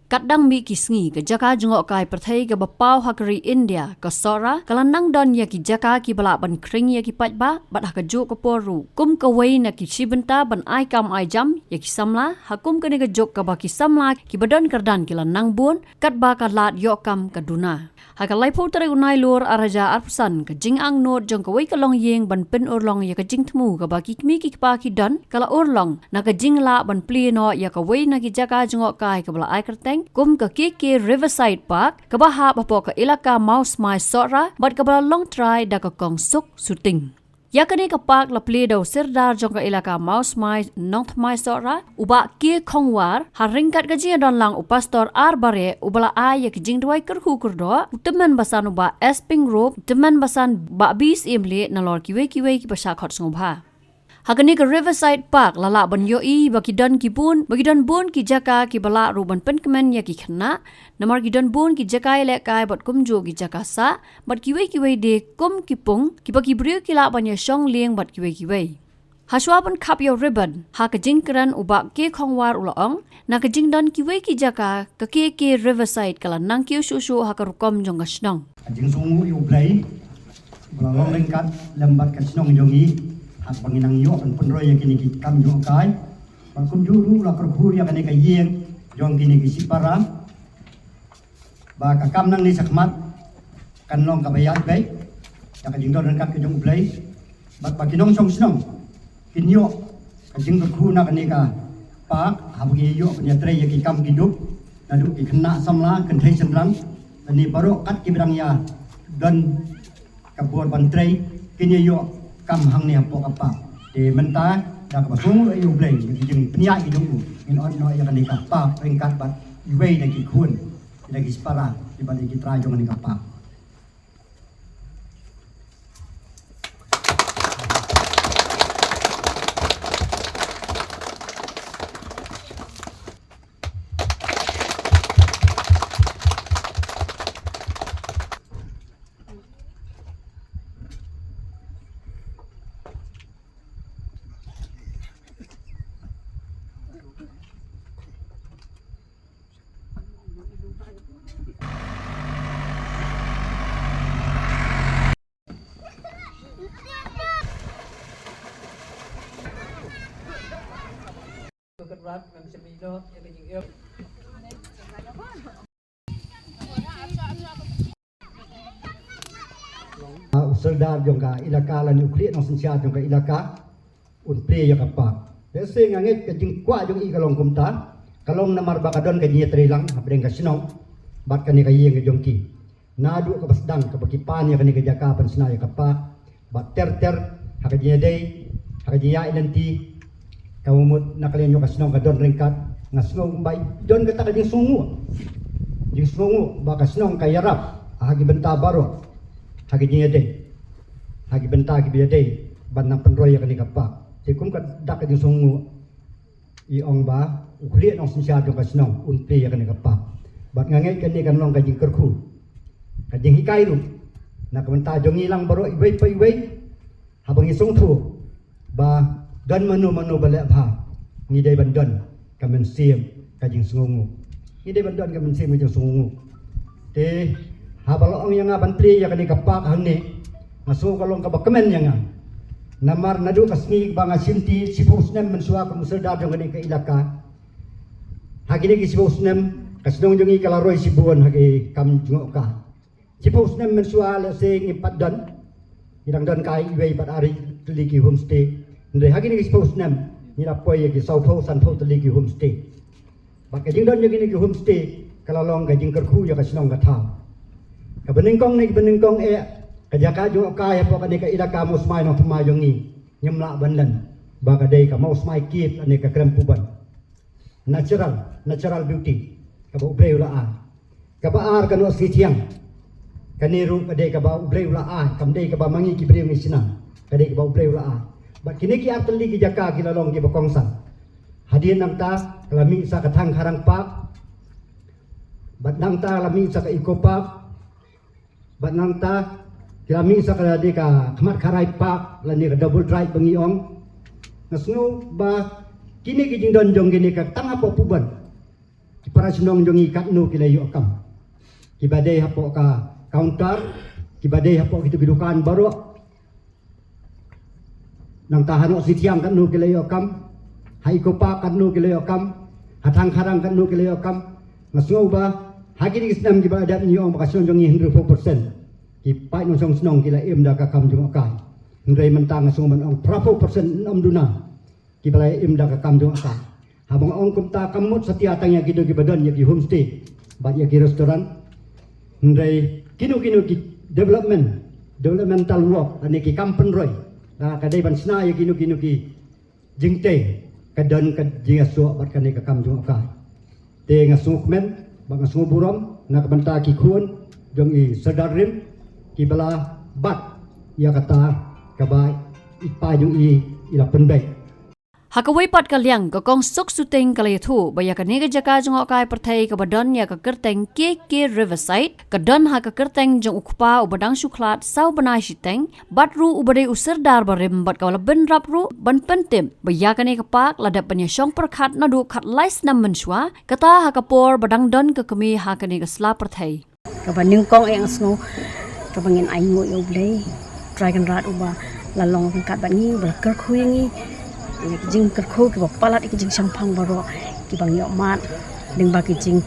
Kadang mi kisngi ke jaka jengok kai perthai ke bapau hakari India ke sora kalanang don ya ki jaka ki balak ban kring ya ki patba bat ha kejuk ke poru kum ke wei na ki sibenta ban ai kam ai jam ya ki samla hakum ke ne kejok ke baki samla ki badon kerdan ki lanang bun kat ba ka lat yok kam ke duna ha ka lai putre unai lur araja arpusan ke jing ang not jong ke wei ka long yeng ban pen urlong ya ke jing tmu ke baki mi ki pa ki don kala urlong na ke jing la ban pli no ya ka wei na ki jaka jengok kai ke bala ai kerteng kum ke KK Riverside Park ke bahap apa ke ilaka Mouse My Sora bat ke bala long try da ke kong suk shooting. Ya kini ke park la pli do sirdar jong ke ilaka Mouse My North My Sora uba ke kongwar haringkat ke jing don lang upastor arbare ubala ay ya ke jing duai kerhu kurdo teman basan uba esping rope teman basan ba bis imle na lor kiwe ki pasha khot ngobha. Hakani ke Riverside Park lala ban yoi bagi don bun ki jaka ki bala ruban penkemen ya ki khna namar ki don bun ki jaka le kai bot kumjo ki jaka sa bat kiwe de kum ki pung ki bagi brio ki la ban ya shong leng bat kiwe haswa ban kap yo ribbon ha ka jingkran uba ke khongwar ulong na ka jing don kiwe ki jaka ke Riverside kala nang ki su ha ka rukom jong gasnong jing sungu yu play balong lengkat lembat ka snong jongi panginang yo kan penroy yang kini kam yo kai pakum juru la kerhur yang kini kayeng jong kini kisipara ba ka kam nang ni sakmat kan long ka bayat bay ya ka jingdon rengkat ke jong blay bat ba kinong song snong kin yo ka jing kerhur na kini ka pak habgi yo punya tre yang ki kam hidup lalu ki kena samla kan thai semrang ani baru kat ki berang ya dan ka buat ban tre kini yo kam hang ni apa apa di mentah dah kebasung ayu blay jeng penyak ki dulu in on no ya kan kapap ringkat bat iwei lagi kun lagi separa di balik kita jong ni kapap Serdar jongka ilaka la nuklir nong sensia jongka ilaka unple ya kapak dese ngangit ke jingkwa jong i kalong kumta kalong namar bakadon ke jinya trilang habreng ka sinong bat kani ka yeng jongki nadu ka basdang ka bakipan ya kani ka jaka pan sna ya kapak bat ter haka jinya dei haka jinya inanti kamumut nakalian yo ka sinong ka don ringkat ngasngong bai don ka ta ka jing sungu baka sinong ka yarap hagi benta baro hagi jinya dei hagi benta ki biadei ban nang penroy ka ni kapak tikum ka dak ka sungu i ong ba ukli nong sinsia do ka snong unpe ka ni kapak bat ngangai ka ni kan long ka jing kerku ka jing hikai ru na ka benta jong ilang baro iwei pa iwei habang isong thu ba dan manu balak bha ni dei ban don ka men siem ka jing sungu ni dei ban don ka men siem ka jing sungu te habalong yang ban pli ya ka ni kapak hang ni masuk kalong ka bakamen yang namar nadu kasni banga sinti sibusnem mensua ka muselda jong ni ka ilaka hagini ki sibusnem kasnong jongi kala roy sibuan hagi kam jungok ka sibusnem mensua la sing ipat dan irang dan kai iwei pat ari teliki homestay ndre hagini ki sibusnem nira poy ki saupho sanpho teliki homestay baka jing don jongi ki homestay kala long ka jing kerku ya kasnong ka tha ka beningkong ni beningkong kajaka jo kaya po kani ka ilaka mo smai no thma jongi nyemla bandan baga dei ka mo smai kip ane ka krempuban natural beauty ka bo breula a ka ba ar kanu asitiang kaniru ka dei ka ba breula a kam dei ka ba mangi ki breu ni sina ka dei ka ba breula a ba kini ki atli ki jaka ki lalong ki bakongsan hadin nang ta kalami sa kathang harang pak bat nang ta lami sa ka eco park bat nang ta kami sakala di ka kamat karai pak lani ka double drive bangiong nasno ba kini kijing don jong gini ka tanga po puban para senong jongi kat nu kila yu akam. Kibadai hapo ka counter, kibadai hapo kitu kidukan baru. Nang tahan ok sitiang kat nu kila yu akam. Hai kopa kat nu kila yu akam. Hatang karang kat nu kila yu akam. Ngasngo ba hagi di senam kibadai ni ong bakasyon jongi 100%. Kipai nong song senong kila im da ka kam jong akai. Ngai mentang ngasngo man ong 100% nom duna. Kibalai im da ka kam jong akai. Habang ong kumta kamut setia tanya kido kibadan ya ki homestay, bat ya ki restoran. Ndai kinu ki developmental work ane ki kampen roy. Kadai ban sna ya kinu ki jingte kadan ka jingaso bat kane ka kam jong akai. Te ngasu men bang ngasu buram nak banta ki khun jong i sadarim ki bala bat ya kata kabai ipa jong i ila penbek. Hakawai pat kaliang ka kong suk suteng kalayathu baya ka nega jaka jong okai perthai ka badon ya ka kerteng KK Riverside ka don ha ka kerteng jong ukpa ubadang syuklat sau banai siteng batru ubade usir dar barim bat ka wala ben rapru ban pentem baya ka nega pak ladap panya syong perkhat na du khat lais nam menswa kata ha ka por badang don ka kami ha ka nega sla perthai ka baning kong yang sno ka bangin ai ngo yo blei dragon rat uba lalong kan kat bangi bal ker khuingi kijing kerkhu ki palat kijing sampang baro ki bang yo mat ding ba kijing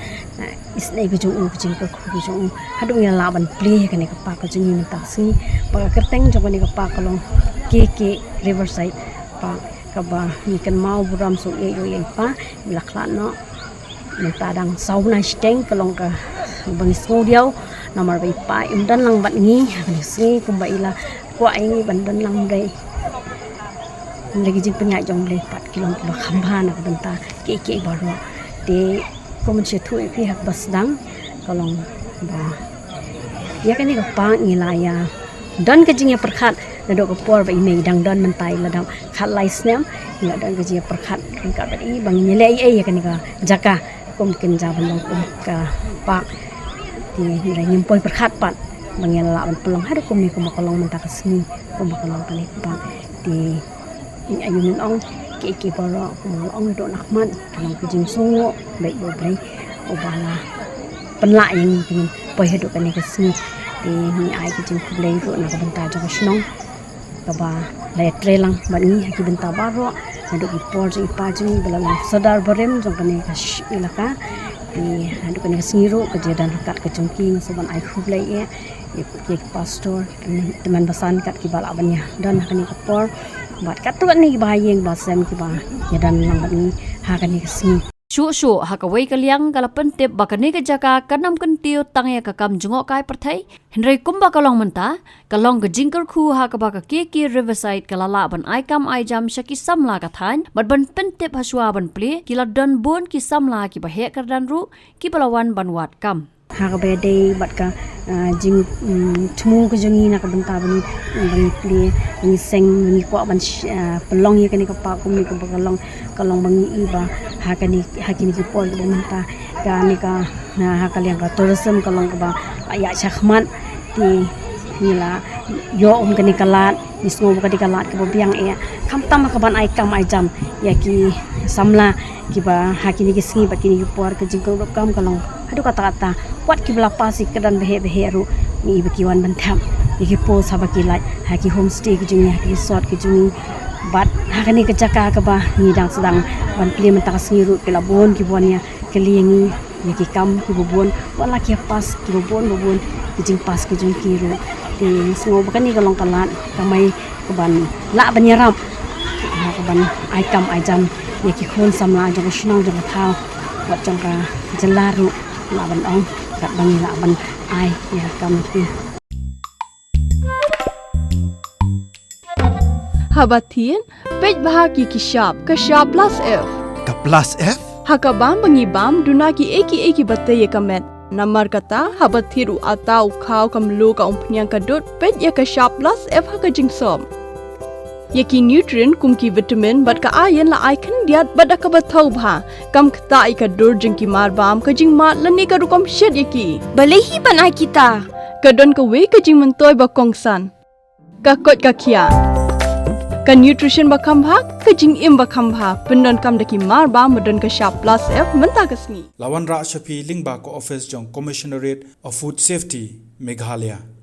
isnai ki jung kijing kerkhu ki jung hadu ya laban play ka ne ka pa ka jung ni taksi ba kerteng jong ni ka pa kalong KK Riverside pa ka ba ni kan mau buram so ye yo yang pa lakla no menta dang sau na steng kalong ka bang studio nomor ba pa imdan lang bat ngi ni kumba ila kwa ini bandan lang dai lagi jing penyak jong le 4 kilo khamba nak benta ke baru de komen chetu pi hak basdang kalong ba ya kan ni ka pang ilaya dan ke jing ya perkhat na do ko por ba imei dang don mentai ladam khat lai snem ila dan ke jing ya perkhat ringkat ba i bang ni le ya kan ni ka jaka kom ken ja ban kum ka pak ti ni nyimpoi perkhat pat bang ya la ban pelong hadu kom ni ko makalong menta ka sini ko makalong kan ni pak ti ayunin ong ke baro ong do nakman kalong kijing sungo baik do blai obala penla yang pingin poi hedo kan ni kesni ti ni ai kijing blai ro na benta jo snong ka ba le trelang bani haki benta baro ado ki por ji pa ji bala sadar barem jong kan ni ilaka ti ado kan ni singiro ka jedan kat ke chongking soban ai khublai e ke pastor teman basan kat ki bala bannya dan kan ni por bat katuan ni bahayeng basem ki ba yadan lang ni ha kan ni kesni Shu hakawai kaliang kala pentep bakane ka jaka kanam kentiu tangya ka kam jungok kai perthai henry kumba kalong menta kalong ka jingker khu ha ka baka KK Riverside kala la ban ai kam ai jam shaki samla ka than bat ban pentep haswa ban ple kila don bon ki samla ki bahe kardan ru ki balawan ban wat kam ha ka bede bat ka jing thmu ka jungi na ka benta bani ple ni seng ni kwa ban pelong ye ka ni ka pa kum ni ka kalong bangi iba hakini ki pol bo menta ka ni ka ha kaliang ka tourism kalong ka ba ya chakhmat ti nila yo ka ni kalat ismo ka di kalat ka biang e kam tam ka ban ai kam ai jam ya ki samla ki ba hakini ki singi ba kini ki por ka jingkong kam kalong hadu kata wat ki bela pasi kedan behe ru ni iba ki wan bantam ki po sabaki lai haki homestay ki jungi haki resort ki jungi bat hakani ke jaka ka ba ni dang sedang ban pli mentaka singiru ke labon ki bonnya keliengi ni ki kam ki bobon wala ki pas ki bobon ki jing pas ki jung kiru di semua bukan ni kalong kalat kamai ke ban la banyarap ka ban ai kam ai jam ni ki khon samla jong shnong jong thau wat jong ka jelaru la ban ong kat ban la ban ai ya kam ki Habatin, pej bahagi ki shop plus F. Ka plus F? Hakabam bangibam dunaki eki batay kamet. Namar kata habathiru atau khau kamlu ka umpnyang kadut pej ya ka shop plus F haka jingsom. Yaki nutrient kumki vitamin bat ka ayan la icon diat bat ka bathau bha kam kta i ka dur jingki marbam ka jingma lani ka rukom shed yaki. Balehi banai kita. Kadon ka we ka jing mentoy ba kongsan. Ka kot ka kia. Ka nutrition bakam bha ka jing im bakam bha pendon kam daki mar ba modon ka sharp plus F menta kasni. Lawan Ra Shafi Lingba ko office jong Commissionerate of Food Safety Meghalaya.